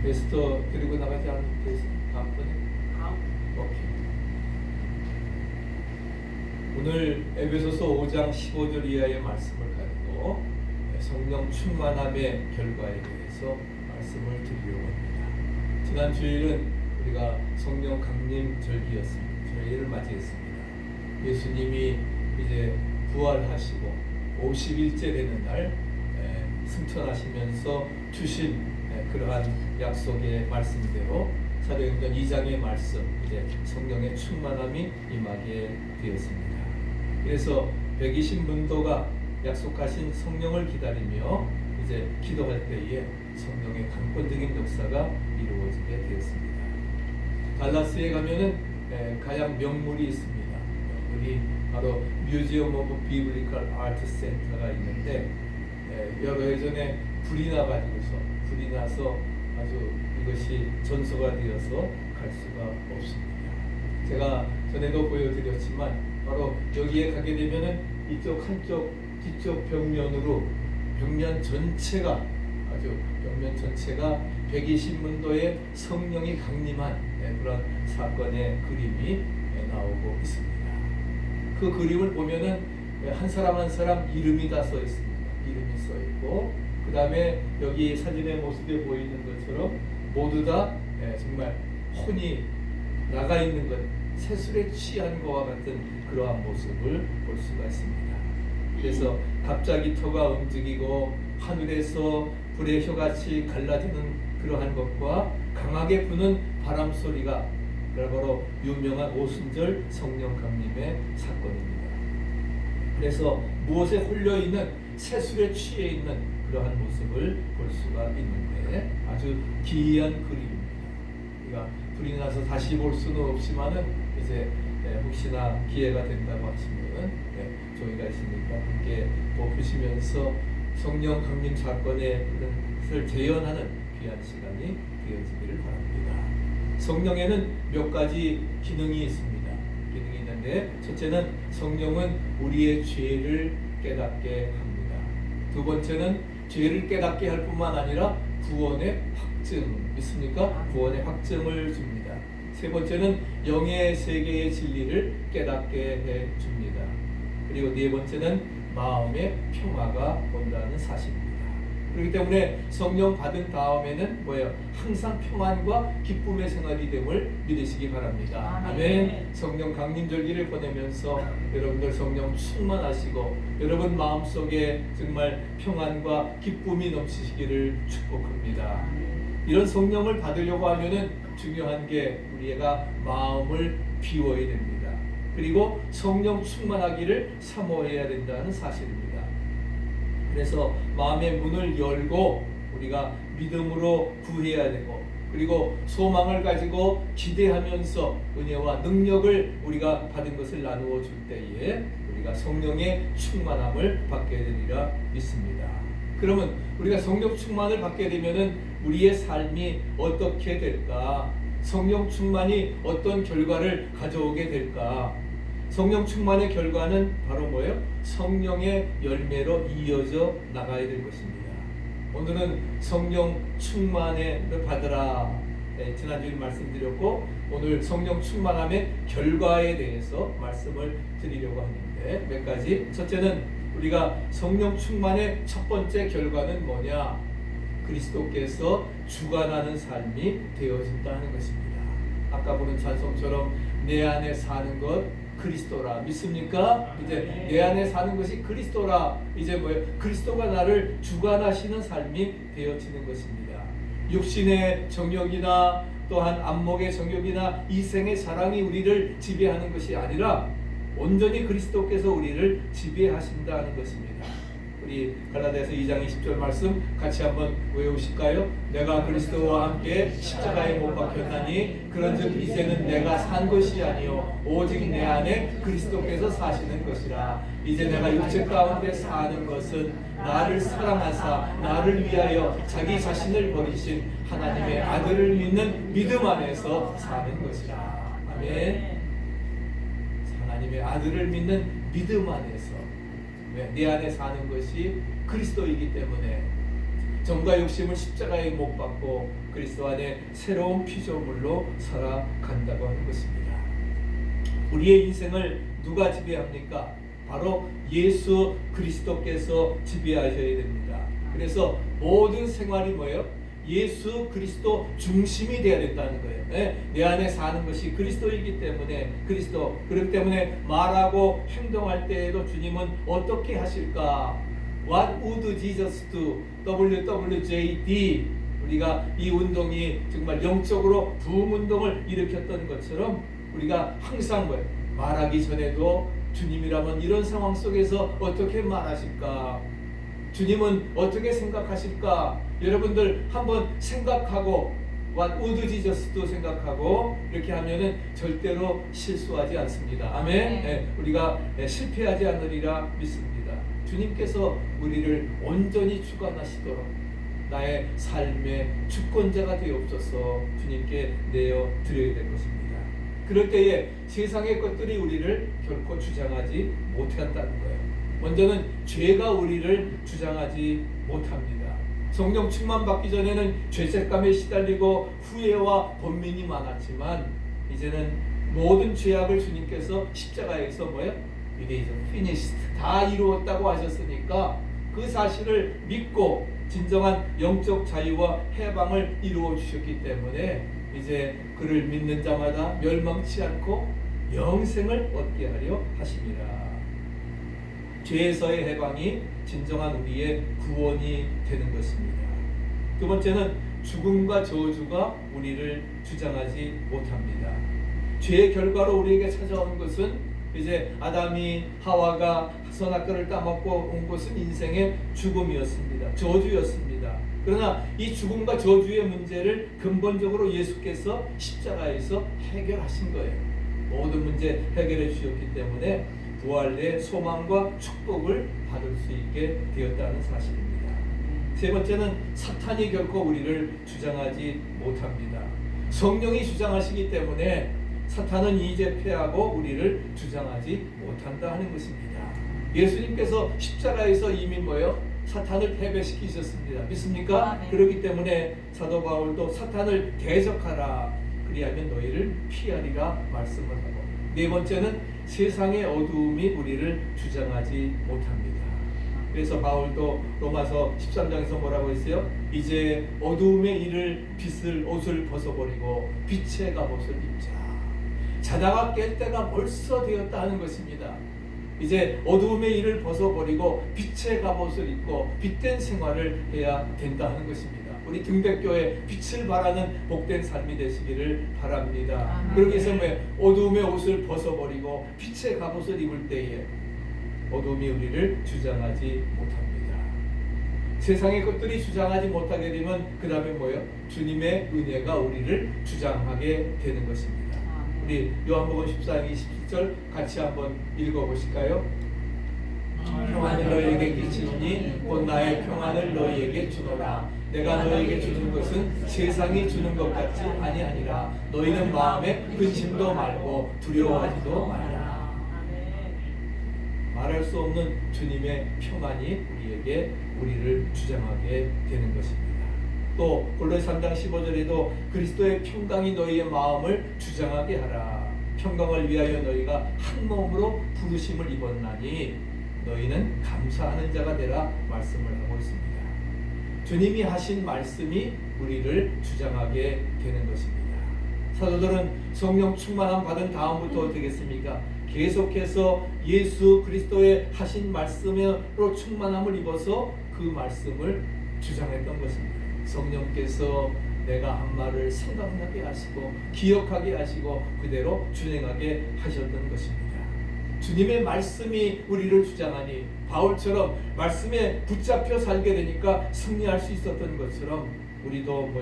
에스더 데리고 나가지 않는데 다음번에? 오케이. 오늘 에베소서 5장 15절 이하의 말씀을 가지고 성령 충만함의 결과에 대해서 말씀을 드리려고 합니다. 지난 주일은 우리가 성령 강림 절기였습니다. 저희를 맞이했습니다. 예수님이 이제 부활하시고 50일째 되는 날 승천하시면서 주신 그러한 약속의 말씀대로 사도행전 2장의 말씀, 이제 성령의 충만함이 임하게 되었습니다. 그래서 120문도가 약속하신 성령을 기다리며 이제 기도할 때에 성령의 강권적인 역사가 이루어지게 되었습니다. 달라스에 가면은 가장 명물이 있습니다. 명물이 바로 뮤지엄 오브 비블리컬 아트 센터가 있는데 여러 해 전에 불이 나서 아주 이것이 전소가 되어서 갈 수가 없습니다. 제가 전에도 보여드렸지만 바로 여기에 가게 되면은 이쪽 한쪽 뒤쪽 벽면 전체가 120문도의 성령이 강림한 그런 사건의 그림이 나오고 있습니다. 그 그림을 보면은 한 사람 한 사람 이름이 다 써 있습니다. 이름이 써 있고 그 다음에 여기 사진의 모습에 보이는 것처럼 모두 다 정말 혼이 나가 있는 것, 세술에 취한 것과 같은 그러한 모습을 볼 수가 있습니다. 그래서 갑자기 터가 움직이고 하늘에서 불의 혀같이 갈라지는 그러한 것과 강하게 부는 바람 소리가 바로 유명한 오순절 성령 강림의 사건입니다. 그래서 무엇에 홀려 있는 세술에 취해 있는 그러한 모습을 볼 수가 있는데 아주 기이한 그림입니다. 우리가 불이 나서 다시 볼 수는 없지만은 이제 혹시나 기회가 된다고 하시면 저희가 있으니까 함께 보시면서 성령 강림 사건의 것을 재현하는 귀한 시간이 되어지기를 바랍니다. 성령에는 몇 가지 기능이 있습니다. 기능이 있는데 첫째는 성령은 우리의 죄를 깨닫게 합니다. 두 번째는 죄를 깨닫게 할 뿐만 아니라 구원의 확증, 믿습니까? 구원의 확증을 줍니다. 세 번째는 영의 세계의 진리를 깨닫게 해 줍니다. 그리고 네 번째는 마음의 평화가 온다는 사실입니다. 그렇기 때문에 성령 받은 다음에는 뭐예요? 항상 평안과 기쁨의 생활이 됨을 믿으시기 바랍니다. 아멘. 성령 강림절기를 보내면서 여러분들 성령 충만하시고 여러분 마음속에 정말 평안과 기쁨이 넘치시기를 축복합니다. 이런 성령을 받으려고 하면은 중요한 게 우리가 마음을 비워야 됩니다. 그리고 성령 충만하기를 사모해야 된다는 사실입니다. 그래서 마음의 문을 열고 우리가 믿음으로 구해야 되고 그리고 소망을 가지고 기대하면서 은혜와 능력을 우리가 받은 것을 나누어 줄 때에 우리가 성령의 충만함을 받게 되리라 믿습니다. 그러면 우리가 성령 충만을 받게 되면은 우리의 삶이 어떻게 될까? 성령 충만이 어떤 결과를 가져오게 될까? 성령 충만의 결과는 바로 뭐예요? 성령의 열매로 이어져 나가야 될 것입니다. 오늘은 성령 충만을 받으라. 지난주에 말씀드렸고 오늘 성령 충만함의 결과에 대해서 말씀을 드리려고 하는데 몇 가지. 첫째는 우리가 성령 충만의 첫 번째 결과는 뭐냐? 그리스도께서 주관하는 삶이 되어진다는 것입니다. 아까 보는 찬송처럼 내 안에 사는 것 그리스도라 믿습니까? 이제 내 안에 사는 것이 그리스도라. 이제 뭐예요? 그리스도가 나를 주관하시는 삶이 되어지는 것입니다. 육신의 정욕이나 또한 안목의 정욕이나 이생의 사랑이 우리를 지배하는 것이 아니라 온전히 그리스도께서 우리를 지배하신다는 것입니다. 우리 갈라디아서 2장 20절 말씀 같이 한번 외우실까요? 내가 그리스도와 함께 십자가에 못 박혔나니 그런즉 이제는 내가 산 것이 아니요 오직 내 안에 그리스도께서 사시는 것이라. 이제 내가 육체 가운데 사는 것은 나를 사랑하사 나를 위하여 자기 자신을 버리신 하나님의 아들을 믿는 믿음 안에서 사는 것이라. 아멘. 하나님의 아들을 믿는 믿음 안에서 내 안에 사는 것이 그리스도이기 때문에 정과 욕심을 십자가에 못 박고 그리스도 안에 새로운 피조물로 살아간다고 하는 것입니다. 우리의 인생을 누가 지배합니까? 바로 예수 그리스도께서 지배하셔야 됩니다. 그래서 모든 생활이 뭐예요? 예수 그리스도 중심이 되어야 된다는 거예요. 내 안에 사는 것이 그리스도이기 때문에 그리스도, 그렇기 때문에 말하고 행동할 때에도 주님은 어떻게 하실까? What would Jesus do? WWJD. 우리가 이 운동이 정말 영적으로 부흥 운동을 일으켰던 것처럼 우리가 항상 뭐예요? 말하기 전에도 주님이라면 이런 상황 속에서 어떻게 말하실까? 주님은 어떻게 생각하실까? 여러분들 한번 생각하고 What would Jesus do 생각하고 이렇게 하면은 절대로 실수하지 않습니다. 아멘. 네, 우리가 실패하지 않으리라 믿습니다. 주님께서 우리를 온전히 주관하시도록 나의 삶의 주권자가 되옵소서 주님께 내어 드려야 될 것입니다. 그럴 때에 세상의 것들이 우리를 결코 주장하지 못한다는 거예요. 먼저는 죄가 우리를 주장하지 못합니다. 성령 충만받기 전에는 죄책감에 시달리고 후회와 번민이 많았지만 이제는 모든 죄악을 주님께서 십자가에서 뭐예요? It is finished. 다 이루었다고 하셨으니까 그 사실을 믿고 진정한 영적 자유와 해방을 이루어 주셨기 때문에 이제 그를 믿는 자마다 멸망치 않고 영생을 얻게 하려 하심이라. 죄에서의 해방이 진정한 우리의 구원이 되는 것입니다. 두 번째는 죽음과 저주가 우리를 주장하지 못합니다. 죄의 결과로 우리에게 찾아온 것은 이제 아담이 하와가 선악과를 따먹고 온 것은 인생의 죽음이었습니다. 저주였습니다. 그러나 이 죽음과 저주의 문제를 근본적으로 예수께서 십자가에서 해결하신 거예요. 모든 문제 해결해 주셨기 때문에 부활의 소망과 축복을 받을 수 있게 되었다는 사실입니다. 세 번째는 사탄이 결코 우리를 주장하지 못합니다. 성령이 주장하시기 때문에 사탄은 이제 패하고 우리를 주장하지 못한다 하는 것입니다. 예수님께서 십자가에서 이미 뭐예요? 사탄을 패배시키셨습니다. 믿습니까? 네. 그렇기 때문에 사도 바울도 사탄을 대적하라 그리하면 너희를 피하리라 말씀을 하고, 네 번째는 세상의 어두움이 우리를 주장하지 못합니다. 그래서 바울도 로마서 13장에서 뭐라고 했어요? 이제 어두움의 일을 빛을 옷을 벗어버리고 빛의 갑옷을 입자. 자다가 깰 때가 벌써 되었다 하는 것입니다. 이제 어두움의 일을 벗어버리고 빛의 갑옷을 입고 빛된 생활을 해야 된다 하는 것입니다. 우리 등백교회 빛을 발하는 복된 삶이 되시기를 바랍니다. 그러기 위해서 어두움의 옷을 벗어버리고 빛의 갑옷을 입을 때에 어두움이 우리를 주장하지 못합니다. 세상의 것들이 주장하지 못하게 되면 그 다음에 뭐예요? 주님의 은혜가 우리를 주장하게 되는 것입니다. 우리 요한복음 14장 27절 같이 한번 읽어보실까요? 평안을 너희에게 끼치니 곧 나의 평안을 너희에게 주노라. 내가 너희에게 주는 것은 세상이 주는 것 같지 아니하니라. 너희는 마음에 근심도 말고 두려워하지도 말라. 말할 수 없는 주님의 평안이 우리를 주장하게 되는 것입니다. 또 골로새 3장 15절에도 그리스도의 평강이 너희의 마음을 주장하게 하라. 평강을 위하여 너희가 한 몸으로 부르심을 입었나니 너희는 감사하는 자가 되라 말씀을 하고 있습니다. 주님이 하신 말씀이 우리를 주장하게 되는 것입니다. 사도들은 성령 충만함 받은 다음부터 어떻게 했습니까? 계속해서 예수 그리스도의 하신 말씀으로 충만함을 입어서 그 말씀을 주장했던 것입니다. 성령께서 내가 한 말을 생각나게 하시고 기억하게 하시고 그대로 준행하게 하셨던 것입니다. 주님의 말씀이 우리를 주장하니 바울처럼 말씀에 붙잡혀 살게 되니까 승리할 수 있었던 것처럼 우리도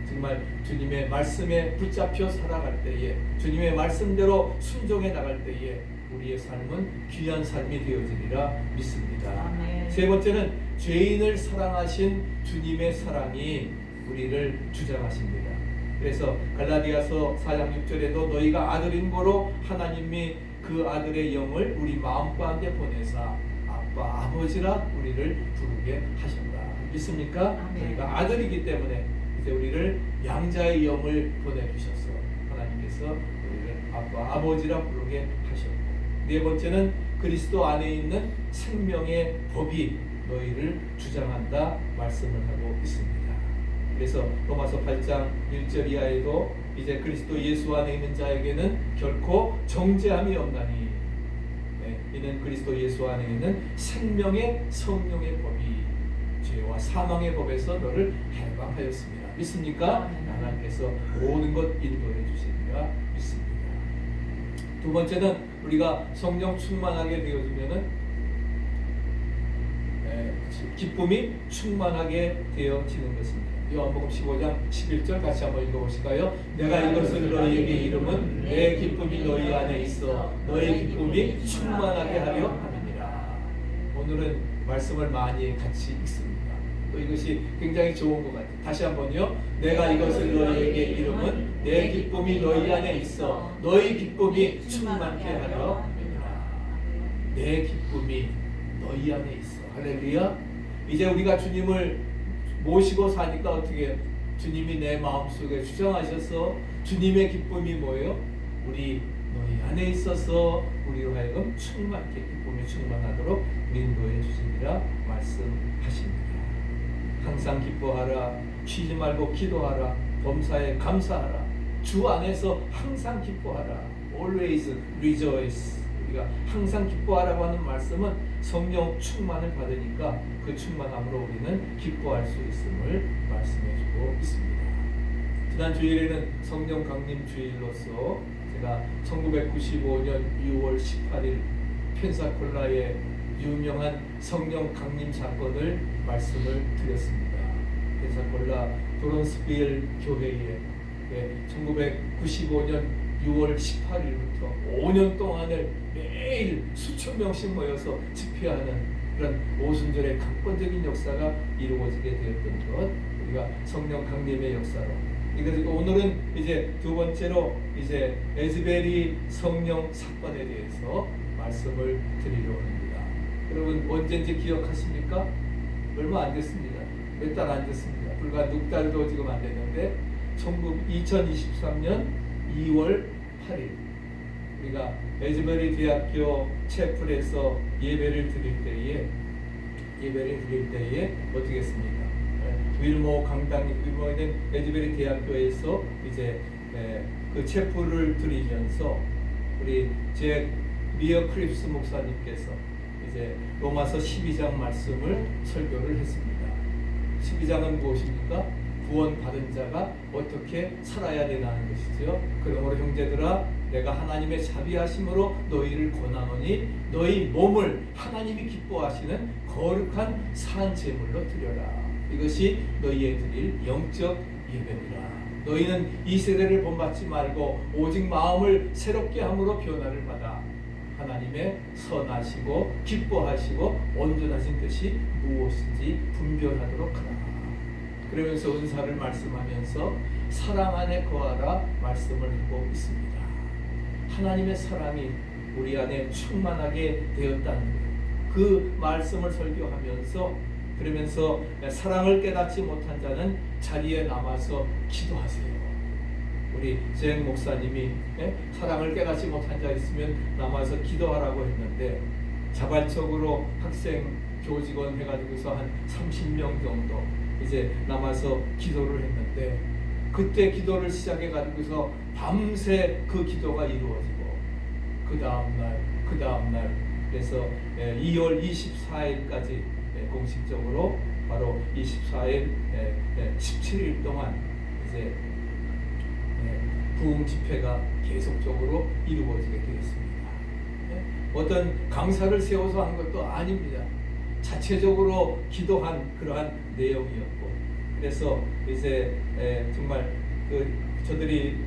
정말 주님의 말씀에 붙잡혀 살아갈 때에 주님의 말씀대로 순종해 나갈 때에 우리의 삶은 귀한 삶이 되어지리라 믿습니다. 아멘. 세 번째는 죄인을 사랑하신 주님의 사랑이 우리를 주장하십니다. 그래서 갈라디아서 4장 6절에도 너희가 아들인 고로 하나님이 그 아들의 영을 우리 마음 가운데 보내사 아빠 아버지라 우리를 부르게 하셨다. 믿습니까? 아멘. 우리가 아들이기 때문에 이제 우리를 양자의 영을 보내주셔서 하나님께서 우리를 아빠, 아버지라 부르게 하셨고, 네 번째는 그리스도 안에 있는 생명의 법이 너희를 주장한다 말씀을 하고 있습니다. 그래서 로마서 8장 1절 이하에도 이제 그리스도 예수 안에 있는 자에게는 결코 정죄함이 없나니, 이는 그리스도 예수 안에 있는 생명의 성령의 법이 죄와 사망의 법에서 너를 해방하였습니다. 믿습니까? 하나님께서 모든 것 인도해 주시리라 믿습니다. 두 번째는 우리가 성령 충만하게 되어지면은 기쁨이 충만하게 되어지는 것입니다. 요한복음 15장 11절 같이 한번 읽어보실까요? 내가 이것을 너희에게 이름은 내 기쁨이 너희 안에 있어 너희 기쁨이 충만하게 하려 함이니라. 오늘은 말씀을 많이 같이 읽습니다. 또 이것이 굉장히 좋은 것 같아요. 다시 한번요. 내가 이것을 너희에게 이름은 내 기쁨이 너희 안에 있어 너희 기쁨이 충만케 하려 함이니라. 내 기쁨이 너희 안에 있어. 할렐루야. 이제 우리가 주님을 모시고 사니까 어떻게 해요? 주님이 내 마음속에 주장하셔서 주님의 기쁨이 뭐예요? 우리 너희 안에 있어서 우리로 하여금 충만케 기쁨이 충만하도록 인도해 주시리라 말씀하십니다. 항상 기뻐하라. 쉬지 말고 기도하라. 범사에 감사하라. 주 안에서 항상 기뻐하라. Always rejoice. 우리가 항상 기뻐하라고 하는 말씀은 성령 충만을 받으니까 그 충만함으로 우리는 기뻐할 수 있음을 말씀해주고 있습니다. 지난 주일에는 성령 강림 주일로서 제가 1995년 6월 18일 펜사콜라의 유명한 성령 강림 사건을 말씀을 드렸습니다. 펜사콜라 도런스빌 교회에 1995년 6월 18일부터 5년 동안을 매일 수천 명씩 모여서 집회하는 그런 오순절의 강권적인 역사가 이루어지게 되었던 것, 우리가 성령 강림의 역사로. 그래서 오늘은 이제 두 번째로 이제 에즈베리 성령 사건에 대해서 말씀을 드리려고 합니다. 여러분 언제인지 기억하십니까? 얼마 안 됐습니다. 몇 달 안 됐습니다. 불과 6달도 지금 안 됐는데 2023년 2월 8일 우리가 에즈베리 대학교 채플에서 예배를 드릴 때에 어떻게 했습니까? 윌모 강당, 윌모에는 에즈베리 대학교에서 이제 그 채플을 드리면서 우리 제 미어 크립스 목사님께서 이제 로마서 12장 말씀을 설교를 했습니다. 12장은 무엇입니까? 구원받은 자가 어떻게 살아야 되나는 것이죠. 그러므로 형제들아 내가 하나님의 자비하심으로 너희를 권하노니 너희 몸을 하나님이 기뻐하시는 거룩한 산 제물로 드려라. 이것이 너희의 드릴 영적 예배니라. 너희는 이 세대를 본받지 말고 오직 마음을 새롭게 함으로 변화를 받아 하나님의 선하시고 기뻐하시고 온전하신 뜻이 무엇인지 분별하도록 하라. 그러면서 은사를 말씀하면서 사랑 안에 거하라 말씀을 하고 있습니다. 하나님의 사랑이 우리 안에 충만하게 되었다는 그 말씀을 설교하면서 그러면서 사랑을 깨닫지 못한 자는 자리에 남아서 기도하세요. 우리 젠 목사님이 사랑을 깨닫지 못한 자 있으면 남아서 기도하라고 했는데 자발적으로 학생 교직원 해가지고서 한 30명 정도 이제 남아서 기도를 했는데 그때 기도를 시작해가지고서 밤새 그 기도가 이루어지고 그 다음날 그래서 2월 24일까지 공식적으로 바로 24일 17일 동안 이제 부흥 집회가 계속적으로 이루어지게 되었습니다. 어떤 강사를 세워서 한 것도 아닙니다. 자체적으로 기도한 그러한 내용이었고 그래서 이제 정말 저들이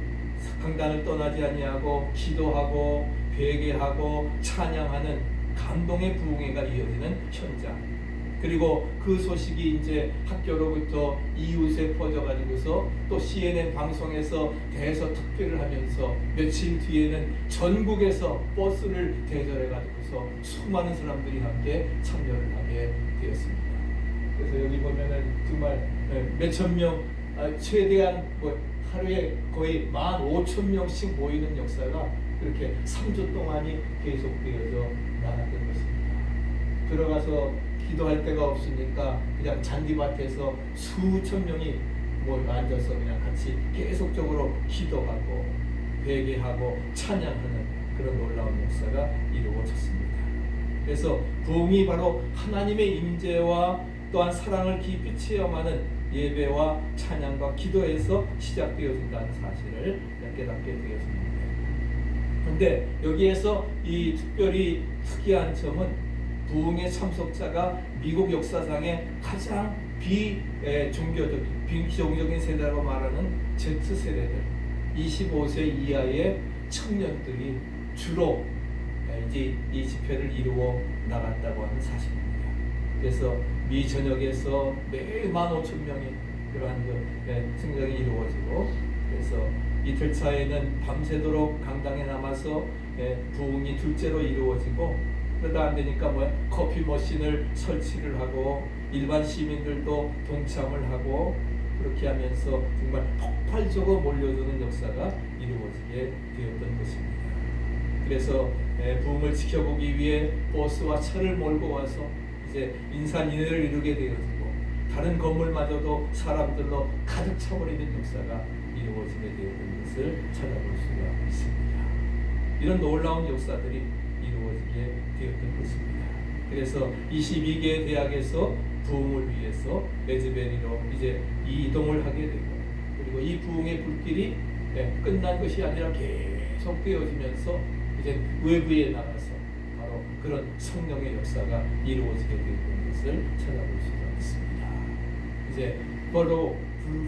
강단을 떠나지 아니하고 기도하고 회개하고 찬양하는 감동의 부흥회가 이어지는 현장. 그리고 그 소식이 이제 학교로부터 이웃에 퍼져가지고서 또 CNN 방송에서 대서특필을 하면서 며칠 뒤에는 전국에서 버스를 대절해가지고서 수많은 사람들이 함께 참여를 하게 되었습니다. 그래서 여기 보면은 정말 몇천 명, 최대한 뭐 하루에 거의 15,000명씩 모이는 역사가 그렇게 3주 동안이 계속되어져 나갔던 것입니다. 들어가서 기도할 데가 없으니까 그냥 잔디밭에서 수천 명이 앉아서 그냥 같이 계속적으로 기도하고 회개하고 찬양하는 그런 놀라운 역사가 이루어졌습니다. 그래서 부흥이 바로 하나님의 임재와 또한 사랑을 깊이 체험하는 예배와 찬양과 기도에서 시작되어진다는 사실을 깨닫게 되었습니다. 그런데 여기에서 이 특별히 특이한 점은 부흥의 참석자가 미국 역사상의 가장 비종교적인 세대라고 말하는 Z세대들, 25세 이하의 청년들이 주로 이제 이 집회를 이루어 나갔다고 하는 사실입니다. 그래서 미 전역에서 매일 15,000명이 그러한 성장이 이루어지고, 그래서 이틀 차에는 밤새도록 강당에 남아서 부흥이 둘째로 이루어지고, 그러다 안 되니까 커피 머신을 설치를 하고 일반 시민들도 동참을 하고, 그렇게 하면서 정말 폭발적으로 몰려드는 역사가 이루어지게 되었던 것입니다. 그래서 부흥을 지켜보기 위해 버스와 차를 몰고 와서 이제 인산인해를 이루게 되어지고, 다른 건물마저도 사람들로 가득 차버리는 역사가 이루어지게 되었던 것을 찾아볼 수가 있습니다. 이런 놀라운 역사들이 이루어지게 되었던 것입니다. 그래서 22개 대학에서 부흥을 위해서 레즈베리로 이제 이동을 하게 되고, 그리고 이 부흥의 불길이 끝난 것이 아니라 계속 되어지면서 이제 외부에 나가서 바로 그런 성령의 역사가 이루어지게 되었던 것을 찾아볼 수가 있습니다. 이제 바로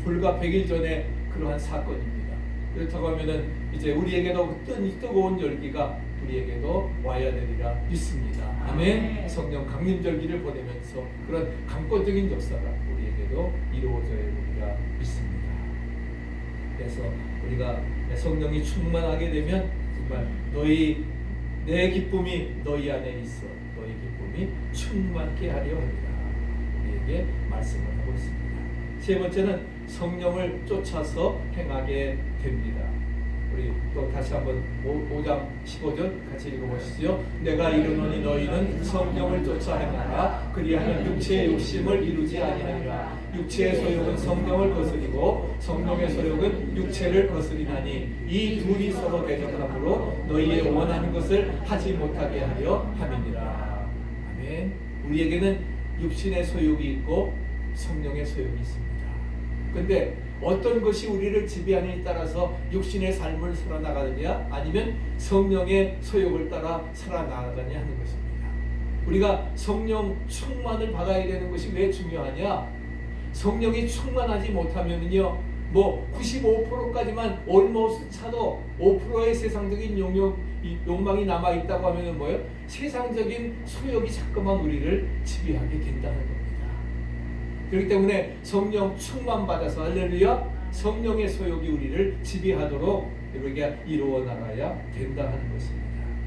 불과 100일 전에 그러한 사건입니다. 그렇다고 하면은 이제 우리에게도 뜨거운 열기가 우리에게도 와야 되리라 믿습니다. 아멘. 성령 강림절기를 보내면서 그런 강권적인 역사가 우리에게도 이루어져야 되리라 믿습니다. 그래서 우리가 성령이 충만하게 되면 정말 내 기쁨이 너희 안에 있어 너희 기쁨이 충만케 하려 합니다. 우리에게 말씀을 하고 있습니다. 세 번째는 성령을 쫓아서 행하게 됩니다. 우리 또 다시 한번 5장 15절 같이 읽어보시죠. 내가 이르노니 너희는 성령을 쫓아 행하라. 그리하면 육체의 욕심을 이루지 아니하리라. 육체의 소욕은 성령을 거스리고 성령의 소욕은 육체를 거스리나니 이 둘이 서로 대적하므로 너희의 원하는 것을 하지 못하게 하려 함이니라. 아멘. 우리에게는 육신의 소욕이 있고 성령의 소욕이 있습니다. 근데 어떤 것이 우리를 지배하느냐에 따라서 육신의 삶을 살아나가느냐 아니면 성령의 소욕을 따라 살아나가느냐 하는 것입니다. 우리가 성령 충만을 받아야 되는 것이 왜 중요하냐? 성령이 충만하지 못하면은요, 95%까지만 almost 차도 5%의 세상적인 욕망이 남아있다고 하면은 뭐예요? 세상적인 소욕이 자꾸만 우리를 지배하게 된다는 겁니다. 그렇기 때문에 성령 충만 받아서 할렐루야, 성령의 소욕이 우리를 지배하도록 우리가 이루어 나가야 된다 하는 것입니다.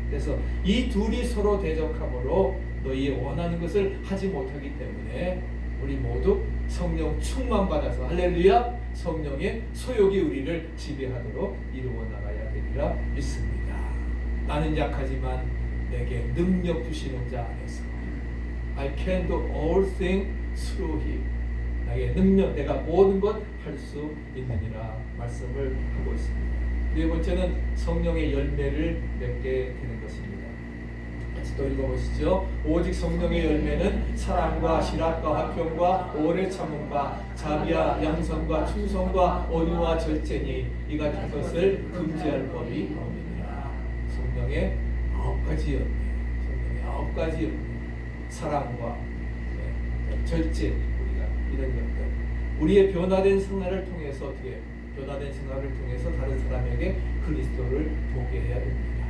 그래서 이 둘이 서로 대적함으로 너희 원하는 것을 하지 못하기 때문에 우리 모두 성령 충만 받아서 할렐루야, 성령의 소욕이 우리를 지배하도록 이루어 나가야 되리라 믿습니다. 나는 약하지만 내게 능력 주시는 자 안에서 I can do all things through him. 나의 능력, 내가 모든 것 할 수 있느니라 말씀을 하고 있습니다. 네 번째는 성령의 열매를 맺게 되는 것입니다. 같이 또 읽어보시죠. 오직 성령의 열매는 사랑과 실학과 화평과 오래 참음과 자비와 양선과 충성과 온유와 절제니 이 같은 것을 금지할 법이 없느니라. 성령의 9가지 열매, 성령의 9가지 열매, 사랑과 절제, 우리가 이런 것들, 우리의 변화된 생활을 통해서 어떻게 변화된 생활을 통해서 다른 사람에게 그리스도를 보게 해야 됩니다.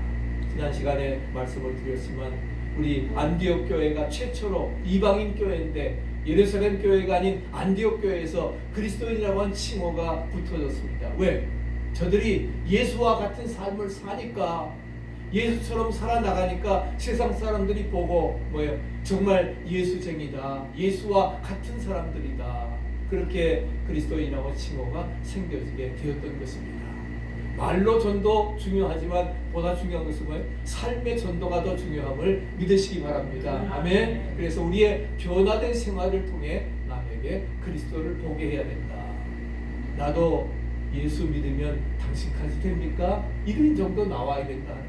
지난 시간에 말씀을 드렸지만 우리 안디옥 교회가 최초로 이방인 교회인데 예루살렘 교회가 아닌 안디옥 교회에서 그리스도인이라고 하는 칭호가 붙어졌습니다. 왜? 저들이 예수와 같은 삶을 사니까, 예수처럼 살아나가니까 세상 사람들이 보고 뭐예요? 정말 예수쟁이다. 예수와 같은 사람들이다. 그렇게 그리스도인이라고 칭호가 생겨지게 되었던 것입니다. 말로 전도 중요하지만 보다 중요한 것은 뭐예요? 삶의 전도가 더 중요함을 믿으시기 바랍니다. 아멘. 그래서 우리의 변화된 생활을 통해 남에게 그리스도를 보게 해야 된다. 나도 예수 믿으면 당신까지 됩니까? 이런 정도 나와야 된다는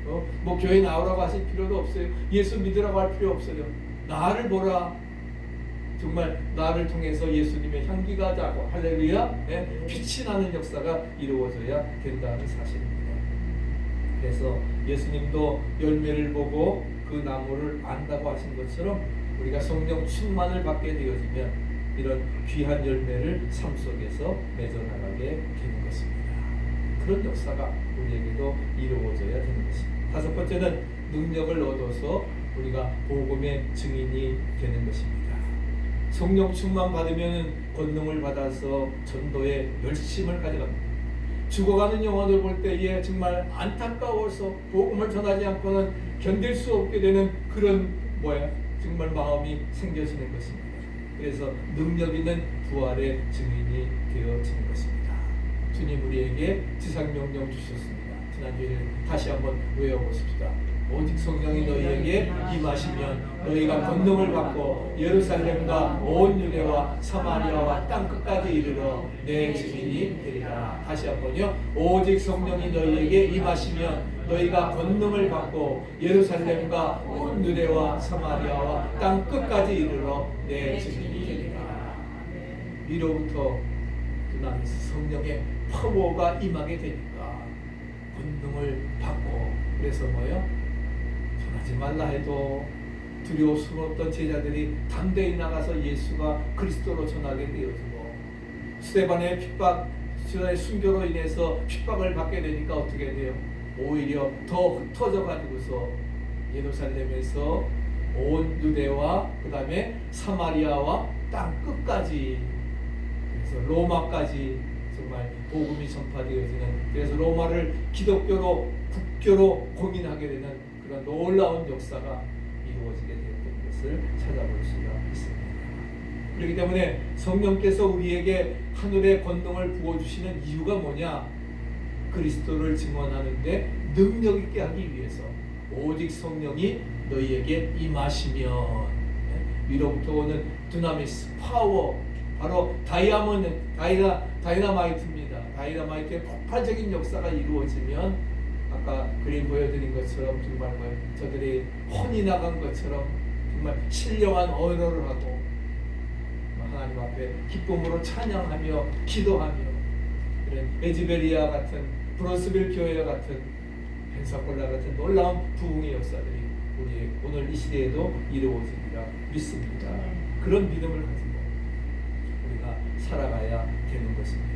거예요. 뭐 교회 나오라고 하실 필요도 없어요. 예수 믿으라고 할 필요 없어요. 나를 보라. 정말 나를 통해서 예수님의 향기가 자고 할렐루야, 빛이 나는 역사가 이루어져야 된다는 사실입니다. 그래서 예수님도 열매를 보고 그 나무를 안다고 하신 것처럼 우리가 성령 충만을 받게 되어지면 이런 귀한 열매를 삶 속에서 맺어나가게 되는 것입니다. 그런 역사가 우리에게도 이루어져야 되는 것입니다. 다섯 번째는 능력을 얻어서 우리가 복음의 증인이 되는 것입니다. 성령 충만 받으면 권능을 받아서 전도에 열심을 가져갑니다. 죽어가는 영혼을 볼 때에 정말 안타까워서 복음을 전하지 않고는 견딜 수 없게 되는 그런 정말 마음이 생겨지는 것입니다. 그래서 능력 있는 부활의 증인이 되어지는 것입니다. 주님 우리에게 지상명령 주셨습니다. 지난주에 다시 한번 외워보십시다. 오직 성령이 너희에게 임하시면 너희가 권능을 받고 예루살렘과 온 유대와 사마리아와 땅 끝까지 이르러 내 증인이 되리라. 다시 한번요. 오직 성령이 너희에게 임하시면 너희가 권능을 받고 예루살렘과 온 유대와 사마리아와 땅 끝까지 이르러 내 증인이 되리라. 위로부터 성령의 파워가 임하게 되니까 권능을 받고, 그래서 전하지 말라 해도 두려움스러웠던 제자들이 담대히 나가서 예수가 그리스도로 전하게 되어지고, 스데반의 핍박, 스데반의 순교로 인해서 핍박을 받게 되니까 어떻게 돼요? 오히려 더 흩어져 가지고서 예루살렘에서 온 유대와 그 다음에 사마리아와 땅 끝까지, 그래서 로마까지 정말 복음이 전파되어지는, 그래서 로마를 기독교로 국교로 공인하게 되는 그런 놀라운 역사가 이루어지게 되었던 것을 찾아볼 수가 있습니다. 그렇기 때문에 성령께서 우리에게 하늘의 권능을 부어주시는 이유가 뭐냐? 그리스도를 증언하는데 능력 있게 하기 위해서 오직 성령이 너희에게 임하시면, 위로부터 오는 두나미스 파워, 바로 다이너마이트입니다. 다이너마이트의 폭발적인 역사가 이루어지면 아까 그림 보여드린 것처럼 정말 저들이 혼이 나간 것처럼 정말 신령한 언어를 하고 하나님 앞에 기쁨으로 찬양하며 기도하며, 그런 에즈베리아 같은 브론스빌 교회 같은 펜사콜라 같은 놀라운 부흥의 역사들이 우리 오늘 이 시대에도 이루어지리라 믿습니다. 그런 믿음을 가지고 우리가 살아가야 되는 것입니다.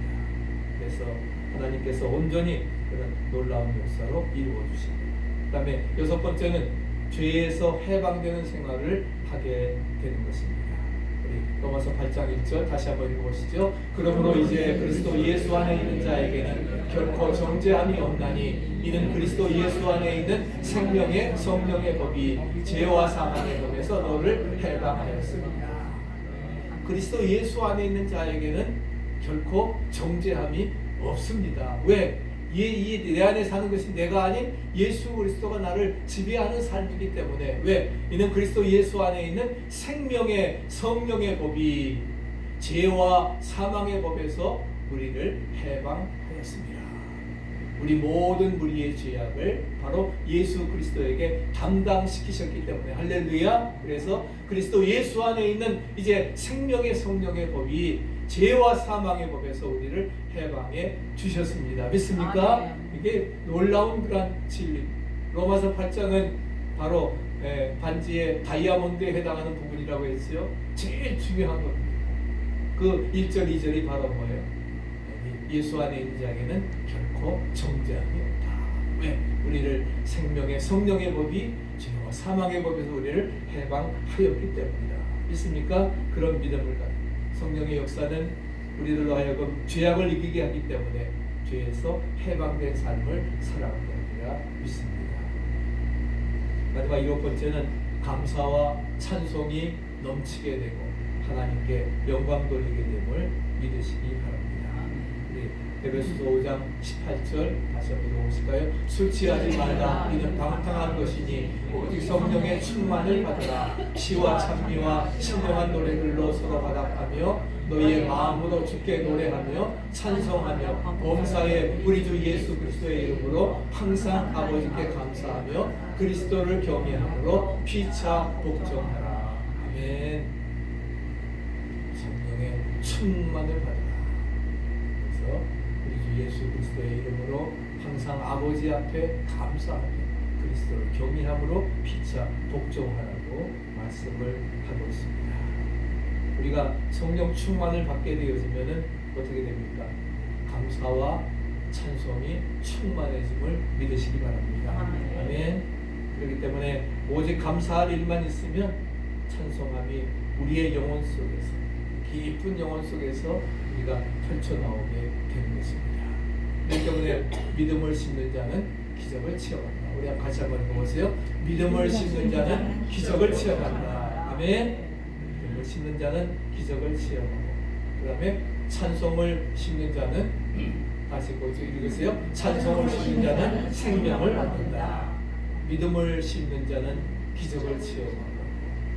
그래서 하나님께서 온전히 그런 놀라운 역사로 이루어 주십니다. 그 다음에 여섯 번째는 죄에서 해방되는 생활을 하게 되는 것입니다. 우리 로마서 8장 1절 다시 한번 읽어보시죠. 그러므로 이제 그리스도 예수 안에 있는 자에게는 결코 정죄함이 없나니 이는 그리스도 예수 안에 있는 생명의 성령의 법이 죄와 사망의 법에서 너를 해방하였습니다. 그리스도 예수 안에 있는 자에게는 결코 정죄함이 없습니다. 왜? 내 안에 사는 것이 내가 아닌 예수 그리스도가 나를 지배하는 삶이기 때문에. 왜? 이는 그리스도 예수 안에 있는 생명의 성령의 법이 죄와 사망의 법에서 우리를 해방하였습니다. 우리 모든 무리의 죄악을 바로 예수 그리스도에게 담당시키셨기 때문에 할렐루야. 그래서 그리스도 예수 안에 있는 이제 생명의 성령의 법이 죄와 사망의 법에서 우리를 해방해 주셨습니다. 믿습니까? 이게 놀라운 그런 진리. 로마서 8장은 바로 반지의 다이아몬드에 해당하는 부분이라고 했어요. 제일 중요한 겁니다. 그 1절 2절이 바로 뭐예요? 예수 안에 있는 자에게는 결코 정죄함이 없다. 왜? 우리를 생명의 성령의 법이 죄와 사망의 법에서 우리를 해방하였기 때문이다. 믿습니까? 그런 믿음을 가지고 성령의 역사는 우리들로 하여금 죄악을 이기게 하기 때문에 죄에서 해방된 삶을 살아가게 하리라 줄이라 믿습니다. 마지막 7번째는 감사와 찬송이 넘치게 되고 하나님께 영광 돌리게 됨을 믿으시기 바랍니다. 우리 에베소서 5장 18절 다시 한번 읽어보실까요? 술 취하지 말라. 이는 방탕한 것이니 오직 성령의 충만을 받으라. 시와 찬미와 신령한 노래들로 서로 화답하며 너희의 마음으로 주께 노래하며 찬송하며 범사에 우리 주 예수 그리스도의 이름으로 항상 아버지께 감사하며 그리스도를 경외함으로 피차 복종하라. 아멘. 성령의 충만을 받으라. 그래서 우리 주 예수 그리스도의 이름으로 항상 아버지 앞에 감사하며 그리스도를 경외함으로 피차 복종하라고 말씀을 하고 있습니다. 우리가 성령 충만을 받게 되어지면은 어떻게 됩니까? 감사와 찬송이 충만해짐을 믿으시기 바랍니다. 아멘. 그렇기 때문에 오직 감사할 일만 있으면 찬송함이 우리의 영혼 속에서, 깊은 영혼 속에서 우리가 펼쳐나오게 되는 것입니다. 그렇기 때문에 믿음을 심는 자는 기적을 체험한다. 우리 같이 한번 읽어보세요. 믿음을 심는 자는 기적을 체험한다. 아멘. 믿음을 심는 자는 기적을 체험하고, 그 다음에 찬송을 심는 자는, 다시 읽으세요. 찬송을 심는 자는 생명을 얻는다. 믿음을 심는 자는 기적을 체험하고,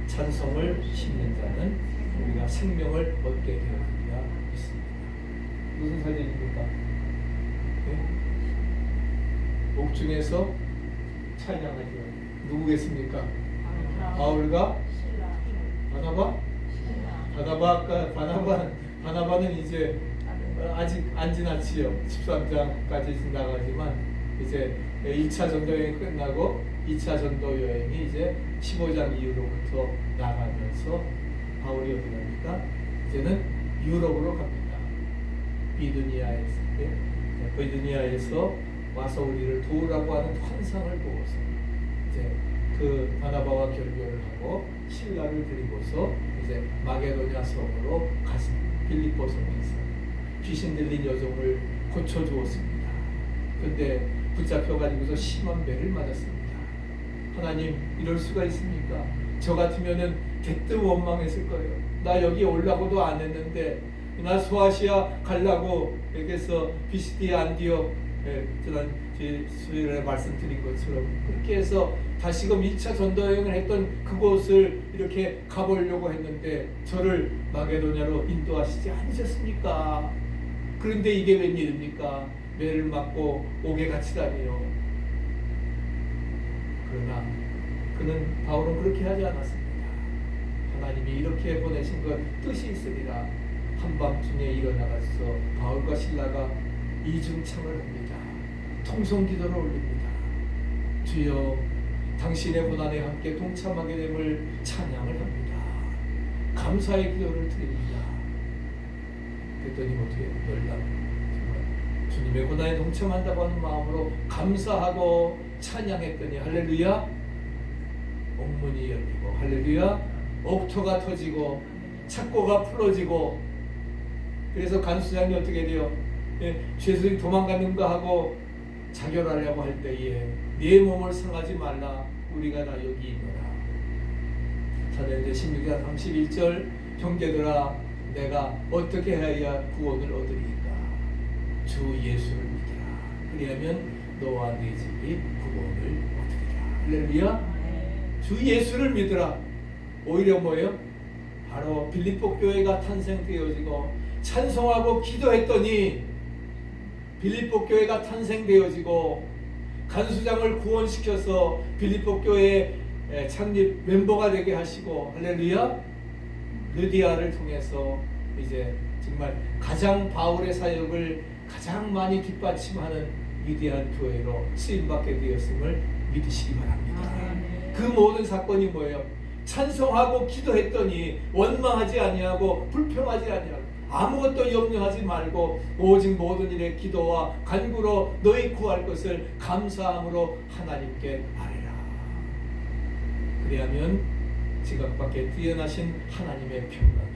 찬송을 심는 자는 우리가 생명을 얻게 되어야 있습니다. 무슨 사진입니까? 네? 옥중에서 찬양하죠. 누구겠습니까? 바울과 바나바? 바나바는 이제 아직 안 지났지요. 13장까지 지나가지만 이제 1차 전도 여행이 끝나고 2차 전도 여행이 이제 15장 이후로부터 나가면서 바울이 어디 갑니까? 이제는 유럽으로 갑니다. 비두니아에서 와서 우리를 도우라고 하는 환상을 보고서 이제 그 바나바와 결별을 하고 신라를 데리고서 이제 마게도냐 성으로 갔습니다. 빌립보 성에서 귀신 들린 여종을 고쳐주었습니다. 그런데 붙잡혀가지고서 심한 배를 맞았습니다. 하나님, 이럴 수가 있습니까? 저 같으면은 대뜸 원망했을 거예요. 나 여기 올라고도 안 했는데, 나 소아시아 가려고 여기서 비시디아 안디옥, 지난 수요일에 말씀드린 것처럼 그렇게 해서 다시금 2차 전도 여행을 했던 그곳을 이렇게 가보려고 했는데 저를 마게도냐로 인도하시지 않으셨습니까? 그런데 이게 웬일입니까? 매를 맞고 옥에 갇히다니요. 그러나 바울은 그렇게 하지 않았습니다. 하나님이 이렇게 보내신 것 뜻이 있으리라. 한밤중에 일어나가서 바울과 실라가 이중창을 합니다. 통성기도를 올립니다. 주여, 당신의 고난에 함께 동참하게 됨을 찬양을 합니다. 감사의 기도를 드립니다. 그랬더니 어떻게 놀라운, 정말 주님의 고난에 동참한다고 하는 마음으로 감사하고 찬양했더니 할렐루야, 옥문이 열리고 할렐루야, 옥토가 터지고 착고가 풀어지고, 그래서 간수장이 어떻게 돼요? 죄수들이 도망가는가 하고 자결하려고 할 때에 네 몸을 상하지 말라, 우리가 다 여기 있노라. 사도행전 16장 31절, 형제들아, 내가 어떻게 해야 구원을 얻으리까? 주 예수를 믿으라. 그리하면 너와 네 집이 구원을 얻으리라. 할렐루야. 주 예수를 믿으라. 오히려 뭐예요? 바로 빌립보 교회가 탄생되어지고 찬송하고 기도했더니 빌립보 교회가 탄생되어지고 간수장을 구원시켜서 빌립보 교회 창립 멤버가 되게 하시고, 할렐루야, 르디아를 통해서 이제 정말 가장 바울의 사역을 가장 많이 뒷받침하는 위대한 교회로 쓰임받게 되었음을 믿으시기 바랍니다. 그 모든 사건이 뭐예요? 찬송하고 기도했더니 원망하지 아니하고 불평하지 아니하고 아무것도 염려하지 말고 오직 모든 일에 기도와 간구로 너희 구할 것을 감사함으로 하나님께 아뢰라. 그리하면 지각 밖에 뛰어나신 하나님의 평강이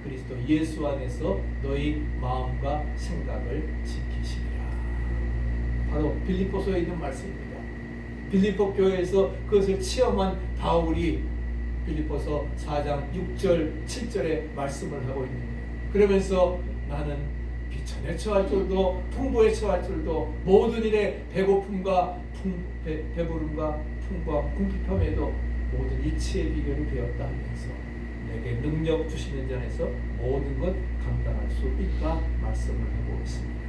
그리스도 예수 안에서 너희 마음과 생각을 지키시리라. 바로 빌립보서에 있는 말씀입니다. 빌립보 교회에서 그것을 체험한 바울이 빌립보서 4장 6절 7절에 말씀을 하고 있는 거예요. 그러면서 나는 비천에 처할 줄도 풍부에 처할 줄도 모든 일에 배고픔과 배부름과 풍부함 궁핍함에도 모든 이치의 비결을 배웠다 하면서 내게 능력 주시는 자에서 모든 것 감당할 수 있다 말씀을 하고 있습니다.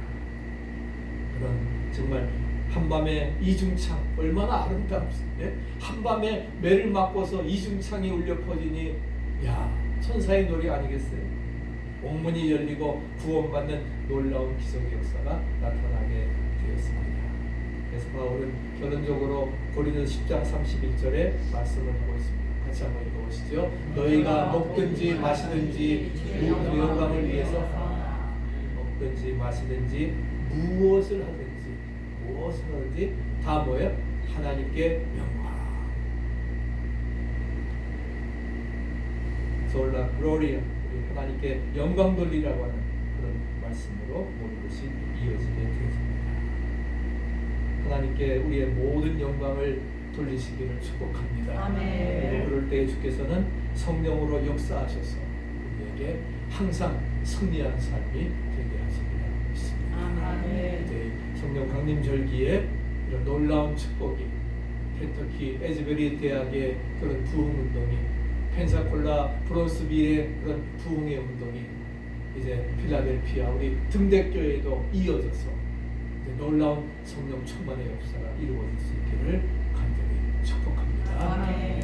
그런 정말 한밤에 이중창 얼마나 아름답습니까? 한밤에 매를 맞고서 이중창이 울려 퍼지니 야 천사의 노래 아니겠어요? 옥문이 열리고 구원받는 놀라운 기적의 역사가 나타나게 되었습니다. 그래서 바울은 결론적으로 고린도서 10장 31절에 말씀을 하고 있습니다. 같이 한번 읽어보시죠. 너희가 먹든지 마시든지 무엇의 영광을 위해서 먹든지 마시든지 무엇을 하든지 다 뭐예요? 하나님께 영광. 솔라 글로리아, 하나님께 영광 돌리라고 하는 그런 말씀으로 모든 것이 이어지게 되었습니다. 하나님께 우리의 모든 영광을 돌리시기를 축복합니다. 아멘. 그럴 때 주께서는 성령으로 역사하셔서 우리에게 항상 승리하는 삶이 되게 하시리라 믿습니다. 아멘. 이제 성령 강림절기에 이런 놀라운 축복이 켄터키 에즈베리 대학의 그런 부흥운동이 펜사콜라 브론스빌의 그런 부흥의 운동이 이제 필라델피아 우리 등대교회에도 이어져서 이제 놀라운 성령 충만의 역사가 이루어질 수 있기를 간절히 축복합니다. 아멘.